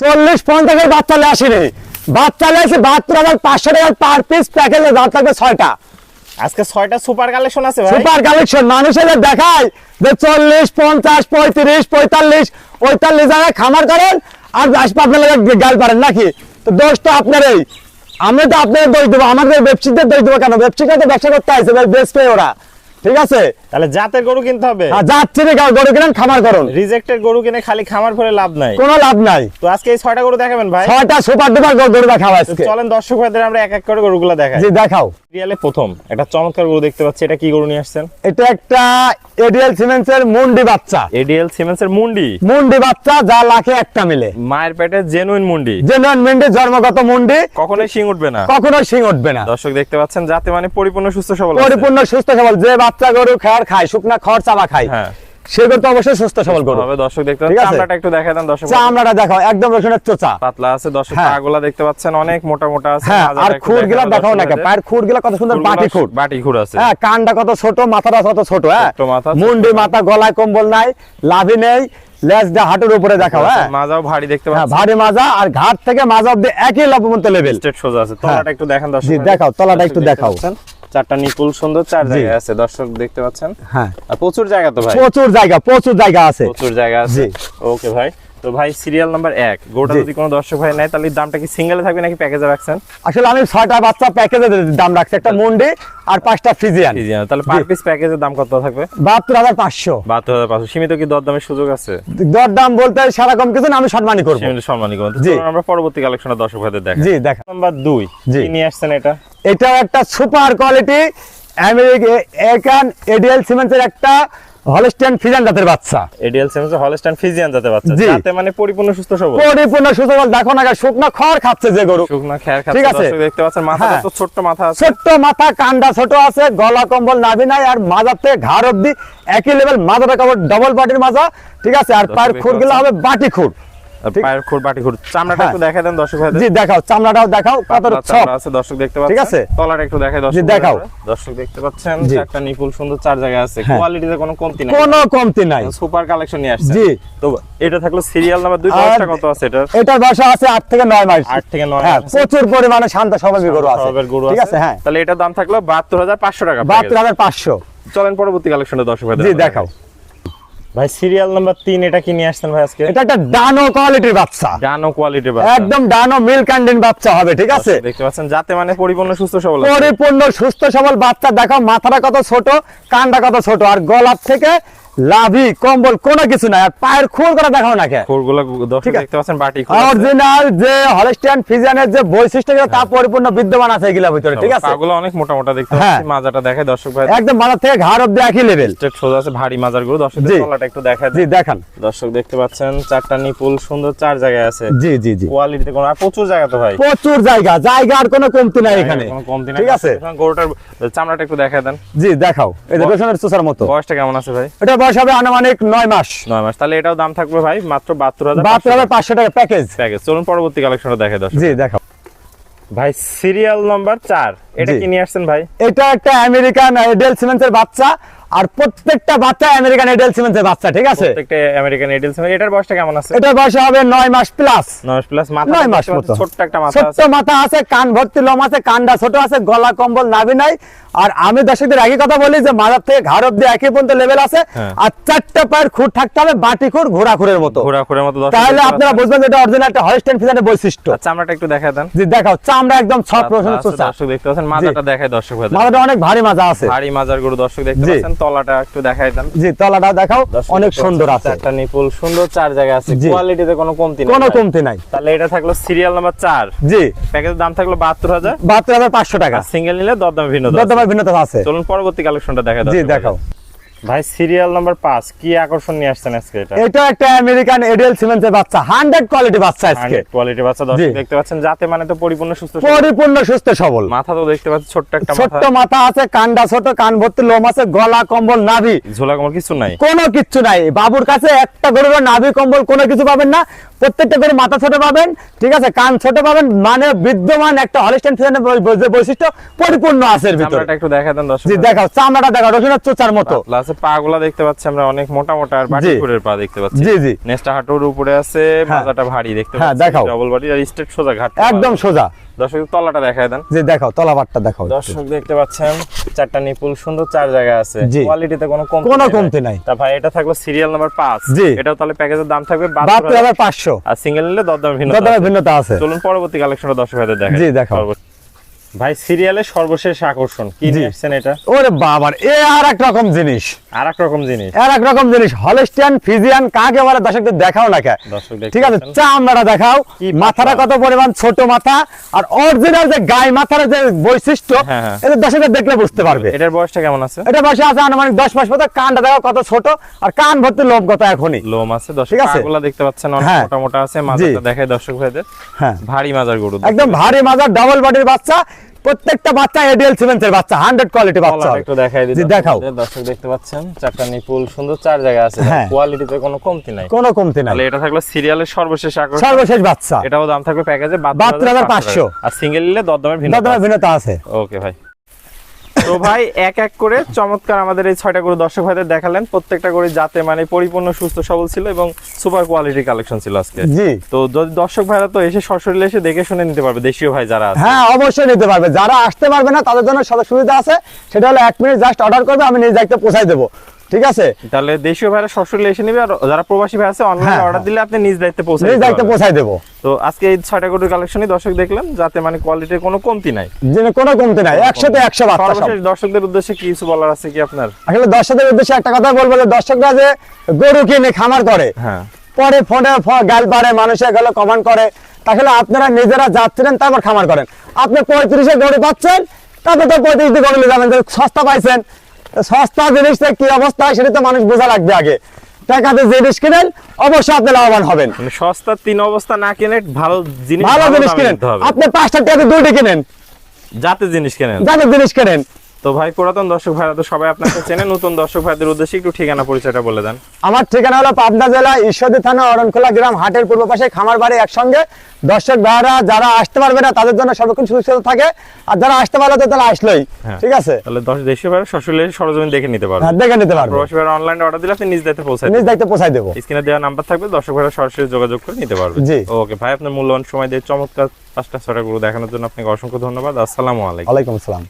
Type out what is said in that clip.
40-50 এর বাচ্চা নিয়ে আসিনি, বাচ্চা নিয়ে এসে 72,500 টাকা পার পিস প্যাকেজে দাম থাকবে 6টা। আজকে 6টা সুপার কালেকশন আছে ভাই। সুপার কালেকশন মানুষের দেখায় যে 40, 50, 35, 45, 45 জায়গায় খামার করেন আর আসবে আপনার গাল পারেন নাকি? তো দোষ তো আপনারই, আমি তো আপনাদের দোষ দেবো, আমাদের ব্যবসায়ীদের দোষ দেবো কেন? ব্যবসায়ীরা তো ব্যবসা করতে আসছে, বেচবে ওরা, ঠিক আছে? তাহলে জাতের গরু কিনতে হবে। যাচ্ছে গরু কিনেন, খামার করুন। রিজেক্টেড গরু কিনে খালি খামার করে লাভ নাই, কোনো লাভ নাই। তো আজকে এই 6টা গরু দেখাবেন ভাই? 6টা সুপার ডুপার গরু দেখাবো আজকে। চলেন দর্শক ভাইদের আমরা এক এক করে গরুগুলো দেখাই। জি দেখাও। রিয়ালে প্রথম একটা চমৎকার গরু দেখতে পাচ্ছি, এটা কি গরু নিয়ে আসছেন? এটা একটা এডিএল সিমেন্সের মুন্ডি বাচ্চা। এডিএল সিমেন্সের মুন্ডি বাচ্চা, যা লাখে একটা মিলে। মায়ের পেটে জেনুইন মুন্ডি, জেনুইন মুন্ডি, জন্মগত মুন্ডি, কখনোই শিং উঠবে না, কখনোই শিং উঠবে না। দর্শক দেখতে পাচ্ছেন যাতে মানে পরিপূর্ণ সুস্থ সবল, পরিপূর্ণ সুস্থ সবল। যে বাচ্চা গরু খাওয়ার খায়, শুকনা খড় চাবা খায়, হ্যাঁ সেগুলো তো অবশ্যই সুস্থ সবল গরু হবে। দর্শক দেখতে ঠিক পাচ্ছেন আছে? চামড়াটা একটু দেখায় দেন দর্শক। চামড়াটা দেখাও, একদম রসুনের চোচা, পাতলা আছে দর্শক। হ্যাঁ। পাগুলা দেখতে পাচ্ছেন অনেক মোটা মোটা আছে। হ্যাঁ, মাজাটা আর একটু খুরগুলা দেখায় দেখাও না, দর্শকদের। পায়ের খুরগুলা কত সুন্দর, বাটি খুর। বাটি খুর আছে, হ্যাঁ, কানটা কত ছোট, মাথাটা কত ছোট, হ্যাঁ ছোট মাথা, ছোট মুন্ডি কান। মাথা, গলায় কম্বল নাই, লাভি নেই, লেজটা হাঁটুর উপরে দেখাও। হ্যাঁ, মাজাও ভারী দেখতে হ্যাঁ, পাচ্ছেন, ভারী মাজা, আর ঘাট থেকে মাজা অব্দি একই লবমন্ত লেভেল। স্ট্রেট সোজা আছে। তলাটা একটু দেখেন দর্শক। জি দেখাও, তলাটা একটু দেখাও। চারটা নিপুল সুন্দর, 4 জায়গায় আছে দর্শক দেখতে পাচ্ছেন। হ্যাঁ, আর প্রচুর জায়গা তো ভাই, প্রচুর জায়গা আছে। প্রচুর জায়গা আছে। জি। ওকে ভাই, তো ভাই সিরিয়াল নাম্বার 1 গোটা জি। যদি কোনো দর্শক ভাই নেয় তাহলে দামটা কি সিঙ্গেলে থাকবে নাকি প্যাকেজে রাখছেন? আসলে আমি 6টা বাচ্চা প্যাকেজে দাম রাখছি, একটা মুন্ডি আর 5টা ফ্রিজিয়ান। তাহলে পার পিস প্যাকেজের দাম কত থাকবে? 72,500। 72,500। সীমিত কি দরদামের সুযোগ আছে? দর দাম বলতে সেরকম কিছু না, আমি সম্মানই করবো। সীমিত সম্মানী করুন। জি। চলুন আমরা পরবর্তী কালেকশনে দর্শক ভাইদের দেখাই। জি দেখা। নাম্বার 2 জি। কি নিয়ে আসছেন এটা? এটাও একটা সুপার কোয়ালিটি আমেরিকান এডিএল সিমেন্সের একটা হলস্টাইন ফ্রিজিয়ান জাতের বাচ্চা। এডিএল সিমেন্স হলস্টাইন ফ্রিজিয়ান জাতের বাচ্চা, জি। যাতে মানে পরিপূর্ণ সুস্থ সবল, পরিপূর্ণ সুস্থ। দেখো না, শুকনো খড় খাচ্ছে যে গরু, শুকনা খেয়ার ঠিক খাচ্ছে আছে? দর্শক দেখতে পাচ্ছেন। মাথা হ্যাঁ। তো ছোট্ট মাথা আছে, ছোট্ট মাথা, কান্ডা ছোট আছে, গলা কম্বল নাভি নাই, আর মাজার থেকে ঘাড় অব্দি একই লেভেল, মাজাটা কেবল ডবল বাটির মাজা, ঠিক আছে? আর পায়ের খুরগুলো হবে বাটি খুর, ঠিক? পায়ের খুর বাটি খুর। চামড়াটা হ্যাঁ। একটু দেখায় দেন দর্শক ভাইদের। জি দেখাও, চামড়াটাও দেখাও কত পাতলা সফট, চামড়া আছে দর্শক দেখতে পাচ্ছেন। ঠিক আছে? তলাটা একটু দেখায় জি, দর্শক দেখাও। ভাইদের। দর্শক দেখতে পাচ্ছেন জি। চারটা নিপুল সুন্দর, 4 জায়গায় আছে। হ্যাঁ। কোয়ালিটিতে কোনো কমতি নাই, কোনো কমতি নাই। সুপার কালেকশন নিয়ে আসছে। জি। তো এটা থাকলো সিরিয়াল নাম্বার 2। আর বয়সটা কত আছে এটার? এটার বয়স আছে 8 থেকে 9 মাস। 8 থেকে 9 হ্যাঁ, মাস। প্রচুর পরিমাণে শান্ত স্বভাবের গরু আছে, স্বভাবের গরু ঠিক আছে? হ্যাঁ, তাহলে এটার দাম থাকলো 72,500 টাকা। 72,500। চলেন পরবর্তী কালেকশনে দর্শক ভাইদের জি আমরা দেখাও। ভাই সিরিয়াল নাম্বার 3 এটা কি নিয়ে আসছেন ভাই আজকে? এটা একটা ডানো কোয়ালিটির বাচ্চা, ডানো কোয়ালিটির বাচ্চা, একদম ডানো মিল্ক অ্যান্ড বাচ্চা হবে, ঠিক আছে? দেখতে পাচ্ছেন যাতে মানে পরিপূর্ণ সুস্থ সবল আছে। পরিপূর্ণ সুস্থ সবল বাচ্চা। দেখো মাথাটা কত ছোট, কানটা কত ছোট, আর গলার থেকে লাভি কম্বল কোনো কিছু নাই, আর পায়ের খুর করে দেখাও না কে। খুরগুলো দর্শক ঠিক আছে। দেখতে পাচ্ছেন বাটি খুর আছে। অরিজিনাল যে হলস্টাইন ফ্রিজিয়ানের যে বৈশিষ্ট্য তা পরিপূর্ণ বিদ্যমান আছে এগুলোর ভিতরে, ঠিক আছে? পাগুলো অনেক মোটা মোটা দেখতে হ্যাঁ। পাচ্ছি। মাজাটা দেখায় দর্শক ভাই, একদম মাথা থেকে ঘাড় অব্দি একই লেভেল। স্ট্রেট সোজা আছে, ভারী মাজার গুলো। দর্শক জি। তলাটা একটু দেখায় জি দেন। দেখান। দর্শক দেখতে পাচ্ছেন চারটা নিপুল সুন্দর, 4 জায়গায় আছে। জি জি জি, কোয়ালিটিতে কোনো আর প্রচুর জায়গা তো ভাই, প্রচুর জায়গা আর কোনো কমতি নাই এখানে, কোনো কমতি নাই, ঠিক আছে? গরুটার চামড়াটা একটু দেখায় দেন। জি দেখাও, এই যে রসুনের চোষার মতো। বয়সটা কেমন আছে ভাই? এটা বয়স হবে আনুমানিক 9 মাস। 9 মাস। তাহলে এটাও দাম থাকবে ভাই মাত্র 72,500 72,500 টাকা প্যাকেজ। প্যাকেজ। চলুন পরবর্তী কালেকশনে দেখায় দর্শক জি দেখাও। ভাই সিরিয়াল নাম্বার 4 এটা জি। কি নিয়ে আসছেন ভাই? এটা একটা আমেরিকান এডেল সিমেন্সের বাচ্চা, আর প্রত্যেকটা বাচ্চা আমেরিকান এডেল সিমেন্সের বাচ্চা, ঠিক আছে? প্রত্যেকটা আমেরিকান এডেল সিমেন্ট। এটার বয়সটা কেমন আছে? এটা বয়স হবে 9 মাস প্লাস। 9 মাস প্লাস। মাথা 9 মাস দেখতে পাচ্ছি মতো। ছোট্ট একটা মাথা ছোট্ট আছে। মাথা আছে, কান ভর্তি লোম আছে, কানটা ছোট আছে, গলা কম্বল নাভি নাই। আর আমি দর্শকদের একই কথা বলি যে মাথার থেকে ঘাড় অব্দি একই পর্যন্ত লেভেল আছে, হ্যাঁ। আর 4টা পায়ের খুর থাকতে হবে বাটি খুর, ঘোড়া খুরের মতো। ঘোড়া খুরের মতো দর্শক তাহলে দেখতে আপনারা পাচ্ছেন। বুঝবেন যে এটা অরিজিনাল একটা হলস্টাইন ফ্রিজিয়ানের বৈশিষ্ট্য। আচ্ছা চামড়াটা একটু দেখায় দেন। জি দেখাও, চামড়া একদম সফট রসুন আচ্ছা, চোষা। দর্শক দেখতে পাচ্ছেন মাজাটা দেখায় দর্শক ভাই। মাথাটা অনেক ভারী মাজা আছে। ভারী মাজার গরু দর্শক দেখতে জি। পাচ্ছেন। তলাটা একটু দেখায় দেন। জি তলাটাও দেখাও, দর্শক অনেক দেখতে সুন্দর পাচ্ছেন, আছে, চারটা নিপুল সুন্দর, 4 জায়গা আছে। জি। কোয়ালিটিতে কোনো কমতি নেই, কোনো ভাই। কমতি নাই। তাহলে এটা থাকলো সিরিয়াল নাম্বার 4। জি প্যাকেজের দাম থাকলো 72,000। 72,500 টাকা। সিঙ্গেল নিলে দরদামে ভিন্ন দাম। দরদামের ভিন্নতা আছে। চলুন পরবর্তী কালেকশনটা দেখায় জি দর্শক দেখাও। ভাই সিরিয়াল নাম্বার 5 কি আকর্ষণ নিয়ে আসছেন আজকে এটা? এটা একটা আমেরিকান এডিএল সিমেন্সের বাচ্চা, 100 কোয়ালিটি বাচ্চা আজকে। কোয়ালিটি বাচ্চা দর্শক জি। দেখতে পাচ্ছেন যাতে মানে তো পরিপূর্ণ সুস্থ সবল। পরিপূর্ণ সুস্থ সবল। মাথা তো দেখতে পাচ্ছেন ছোট্ট একটা মাথা, ছোট্ট মাথা আছে, কানটা ছোট, কান ভর্তি লোম আছে, গলা কম্বল নাভি ঝোলা কমল কিছু নাই। কোনো কিচ্ছু নাই। বাবুর কাছে একটা গরুর নাভি কম্বল কোনো কিছু পাবেন না। প্রত্যেকটা করে মাথা ছোট পাবেন, ঠিক আছে, কান ছোট পাবেন, মানে বিদ্যমান একটা হলিস্টিয়ান ফ্রিজিয়ানের বৈশিষ্ট্য পরিপূর্ণ আছে এর ভিতরে। চামড়াটা একটু দেখায় দেন দর্শক। জি দেখাও, চামড়াটা দেখাও, রসুনের চোচার মতো। প্লাসে পাগুলা দেখতে পাচ্ছি আমরা অনেক মোটা মোটা, আর বাটিপুরের পা দেখতে পাচ্ছি। জি জি, নেসটা হাঁটুর উপরে আছে, মাথাটা ভারী দেখতে হ্যাঁ, পাচ্ছি, দেখাও। ডবল বডি আর স্ট্রেট সোজা ঘাট, একদম সোজা। দর্শক তলাটা দেখায় দেন। জি দেখাও, তলাবারটা দেখাও। দর্শক দেখতে পাচ্ছেন চারটা নিপুল সুন্দর, চার জায়গা আছে, জি। কোয়ালিটিতে কোনো কমতি নাই। তা ভাই এটা থাকলো সিরিয়াল নাম্বার 5। জি। এটাও তাহলে প্যাকেজের দাম থাকবে 72,500, আর সিঙ্গেল নিলে দরদাম ভিন্নতা আছে। চলুন পরবর্তী কালেকশনটা দর্শক ভাইদের দেখাই। জি দেখাও। ভাই সিরিয়ালের সর্বশেষ আকর্ষণ কি নিয়ে আসছেন এটা? ওরে বাবার, এ আর এক রকম জিনিস, আর এক রকম জিনিস, আর এক রকম জিনিস। হলিস্টিয়ান ফ্রিজিয়ান কাকে বলে দর্শকদের দেখাও না কে, দর্শক দেখতে ঠিক আছে, পাচ্ছেন। চামড়াটা দেখাও, কি মাথাটা পাতলা। কত পরিমাণ ছোট মাথা, আর অরিজিনাল যে গায়ে মাথার যে বৈশিষ্ট্য, হ্যাঁ, হ্যাঁ। এটা দর্শকদের দেখলে বুঝতে পারবে। এটার বয়সটা কেমন আছে? এটা বসে আছে আনুমানিক 10 মাস মতো। কানটা দেখো কত ছোট, আর কান ভর্তি লোম কত এখনই। লোম আছে দর্শক, ঠিক আছে। পাগুলা দেখতে পাচ্ছেন অনেক হ্যাঁ। মোটা মোটা আছে, মাজাটা দেখায় দর্শক ভাইদের, হ্যাঁ, ভারী মাজার গরু, একদম ভারী মাজার ডাবল বডির বাচ্চা। প্রত্যেকটা বাচ্চা এডিএল সিমেন্সের বাচ্চা, 100 কোয়ালিটি বাচ্চা তলাটা হবে। একটু দেখাই দিই জি, দেখাও। দর্শক দেখতে পাচ্ছেন চারটা নিপুল সুন্দর, চার জায়গা আছে, হ্যাঁ। কোয়ালিটিতে কোনো কমতি নাই। কোনো কমতি নাই। তাহলে এটা থাকলো সিরিয়ালের সর্বশেষ আকর্ষণ, সর্বশেষ বাচ্চা, এটাও দাম থাকবে প্যাকেজে 72,500, আর সিঙ্গেল নিলে দরদামের ভিন্নতা আছে। ওকে ভাই। তো ভাই এক এক করে চমৎকার আমাদের এই 6টা গরু দর্শক ভাইদের দেখালেন, প্রত্যেকটা গরু যাতে মানে পরিপূর্ণ সুস্থ সবল ছিল এবং সুপার কোয়ালিটির কালেকশন ছিল আজকে। জি, তো যদি দর্শক ভাইরা তো এসে সরাসরি এসে দেখে শুনে নিতে পারবে, দেশীয় ভাই যারা আছে। হ্যাঁ অবশ্যই নিতে পারবে। যারা আসতে পারবে না তাদের জন্য সব সুবিধা আছে, সেটা হলো 1 মিনিট জাস্ট অর্ডার করবে, আমি নিজ দায়িত্বে পৌঁছাই দেবো, ঠিক আছে। তাহলে দেশীয় ভাইরা সরাসরি এসে নিবে, আর যারা প্রবাসী ভাই আছে অনলাইনে হ্যাঁ, অর্ডার দিলে আপনি নিজ দায়িত্বে পৌঁছে নিজ দিতে দায়িত্বে পারবেন। পৌঁছাই দেবো। তো আজকে এই 6টা গরুর কালেকশনই দর্শক দেখলাম, যাতে মানে কোয়ালিটির কোনো কমতি নাই, যেন কোনো কমতি নাই, 100তে 100 বাচ্চা সব। সর্বশেষ দর্শকদের উদ্দেশ্যে কি কিছু বলার আছে কি আপনার? আসলে দর্শকদের উদ্দেশ্যে একটা কথা বলবো, যে দর্শকরা যে গরু কিনে খামার করে, হ্যাঁ, পরে ফোনে গাল পারে, মানুষে গেলে কমেন্ট করে, তাহলে আপনারা নিজেরা যাচ্ছিলেন তারপর খামার করেন। আপনি 35-এ গরু পাচ্ছেন, তারপর তো 35 দিয়ে গরু নিয়ে যাবেন, যে সস্তা পাইছেন। সস্তা জিনিসটা কি অবস্থা হয় সেটা তো মানুষ বোঝা লাগবে আগে। টাকাতে যে জিনিস কিনেন অবশ্যই আপনি লাভবান হবেন। মানে সস্তা তিন অবস্থা না কিনে ভালো জিনিস ভালো জিনিস দামে কিনেন, নিতে হবে। আপনি 5 টাকাতে 2টি কিনেন, যাতে জিনিস কেনেন। যাতে জিনিশ কিনেন। তো ভাই পুরাতন দর্শক ভাইরা তো সবাই আপনাকে চেনে, নতুন দর্শক ভাইদের উদ্দেশ্যে একটু ঠিকানা পরিচয়টা বলে দেন। আমার ঠিকানা হলো পাবনা জেলা ঈশ্বরদী থানা অরণখোলা গ্রাম, হাটের পূর্ব পাশে, খামার বাড়ি একসঙ্গে। দর্শক ভাইরা যারা আসতে পারবে না তাদের জন্য সর্বক্ষণ সুবিধা থাকে, আর যারা আসতে পারলে তো তাহলে আসলোই, হ্যাঁ। ঠিক আছে। তাহলে দেশীয় ভাইরা সরাসরি এসে সরজমিন দেখে নিতে পারবেন, হ্যাঁ, দেখে নিতে পারবে, প্রবাসী ভাইরা অনলাইনে অর্ডার দিলে আপনি নিজ দায়িত্বে পৌঁছায় নিজ দায়িত্বে পৌঁছাই দেবো। স্ক্রিনে দেওয়া নাম্বার থাকবে, দর্শক ভাইরা সরাসরি যোগাযোগ করে নিতে পারবে। জি। ওকে ভাই, আপনার মূল্যবান সময় দিয়ে চমৎকার 5টা 6টা গরু দেখানোর জন্য আপনাকে অসংখ্য ধন্যবাদ। আসসালামু আলাইকুম। ওয়ালাইকুম আসসালাম।